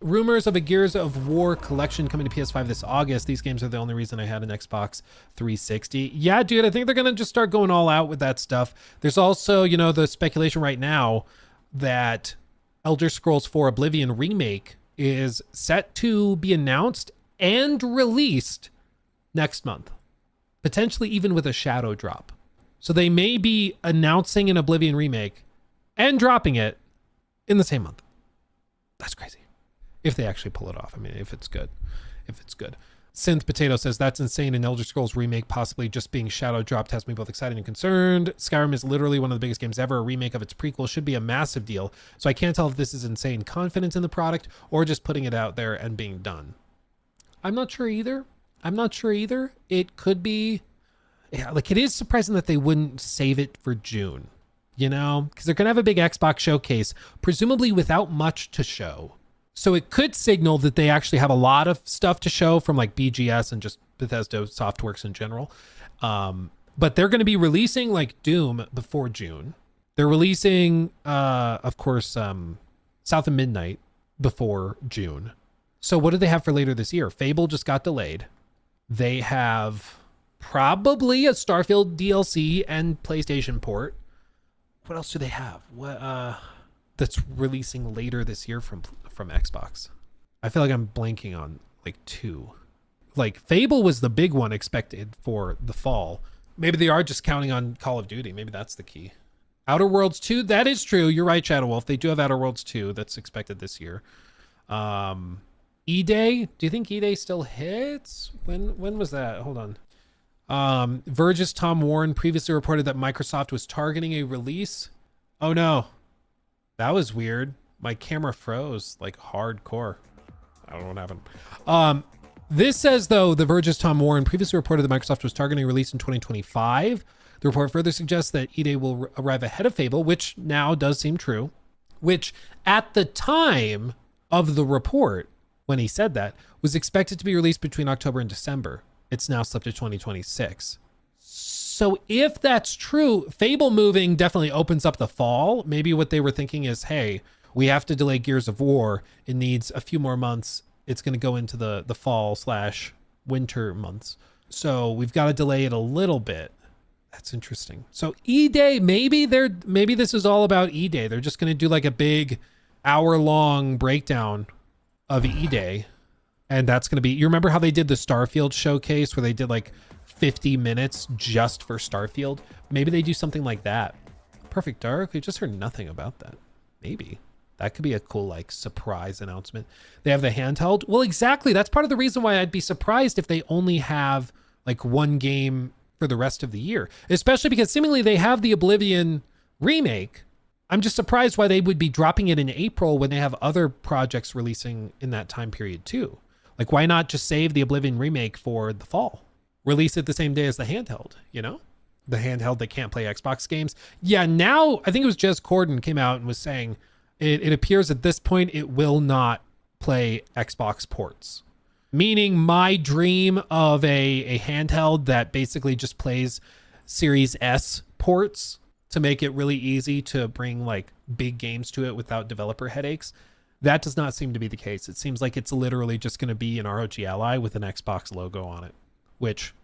rumors of a Gears of War collection coming to PS5 this August. These games are the only reason I had an Xbox 360. Yeah, dude, I think they're going to just start going all out with that stuff. There's also, you know, the speculation right now that Elder Scrolls 4 Oblivion Remake is set to be announced and released next month, potentially even with a shadow drop. So they may be announcing an Oblivion Remake and dropping it in the same month. That's crazy. If they actually pull it off. I mean, if it's good. Synth Potato says, that's insane. An Elder Scrolls Remake possibly just being shadow dropped has me both excited and concerned. Skyrim is literally one of the biggest games ever. A remake of its prequel should be a massive deal. So I can't tell if this is insane confidence in the product or just putting it out there and being done. I'm not sure either. It could be, yeah, like it is surprising that they wouldn't save it for June, you know, because they're going to have a big Xbox showcase, presumably without much to show. So it could signal that they actually have a lot of stuff to show from like BGS and just Bethesda Softworks in general. But they're going to be releasing like Doom before June. They're releasing, of course, South of Midnight before June. So what do they have for later this year? Fable just got delayed. They have probably a Starfield DLC and PlayStation port. What else do they have? What that's releasing later this year from Xbox? I feel like I'm blanking on like two. Like Fable was the big one expected for the fall. Maybe they are just counting on Call of Duty. Maybe that's the key. Outer Worlds 2, that is true. You're right, Shadow Wolf. They do have Outer Worlds 2 that's expected this year. E-Day, do you think E-Day still hits? When was that? Hold on. Verge's Tom Warren previously reported that Microsoft was targeting a release. Oh no, that was weird. My camera froze like hardcore. I don't know what happened. This says though, The Verge's Tom Warren previously reported that Microsoft was targeting a release in 2025. The report further suggests that E-Day will arrive ahead of Fable, which now does seem true, which at the time of the report, when he said that, was expected to be released between October and December. It's now slipped to 2026. So if that's true, Fable moving definitely opens up the fall. Maybe what they were thinking is, hey, we have to delay Gears of War. It needs a few more months. It's going to go into the fall/winter months. So we've got to delay it a little bit. That's interesting. So E-Day, maybe this is all about E-Day. They're just going to do like a big hour-long breakdown of E-Day. And that's going to be, you remember how they did the Starfield showcase where they did like 50 minutes just for Starfield? Maybe they do something like that. Perfect Dark, we just heard nothing about that. Maybe. That could be a cool like surprise announcement. They have the handheld. Well, exactly. That's part of the reason why I'd be surprised if they only have like one game for the rest of the year, especially because seemingly they have the Oblivion Remake. I'm just surprised why they would be dropping it in April when they have other projects releasing in that time period too. Like, why not just save the Oblivion Remake for the fall? Release it the same day as the handheld, you know? The handheld that can't play Xbox games. Yeah, now, I think it was Jez Corden came out and was saying, it appears at this point it will not play Xbox ports. Meaning my dream of a handheld that basically just plays Series S ports to make it really easy to bring like big games to it without developer headaches. That does not seem to be the case. It seems like it's literally just going to be an ROG Ally with an Xbox logo on it, which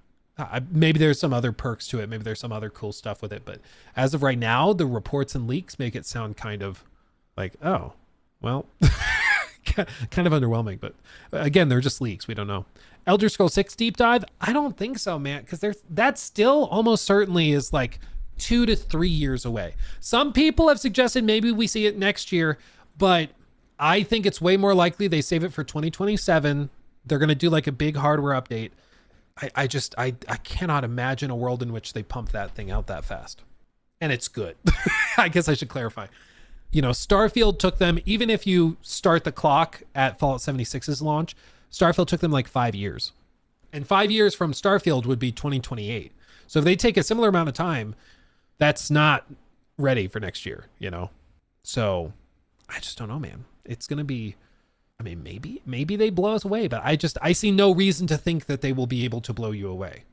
maybe there's some other perks to it. Maybe there's some other cool stuff with it. But as of right now, the reports and leaks make it sound kind of like, oh, well, kind of underwhelming. But again, they're just leaks. We don't know. Elder Scrolls 6 deep dive? I don't think so, man, because that still almost certainly is like 2 to 3 years away. Some people have suggested maybe we see it next year, but I think it's way more likely they save it for 2027. They're going to do like a big hardware update. I cannot imagine a world in which they pump that thing out that fast. And it's good. I guess I should clarify. You know, Starfield took them, even if you start the clock at Fallout 76's launch, Starfield took them like 5 years. And 5 years from Starfield would be 2028. So if they take a similar amount of time, that's not ready for next year, you know? So I just don't know, man. It's going to be, I mean, maybe they blow us away, but I see no reason to think that they will be able to blow you away.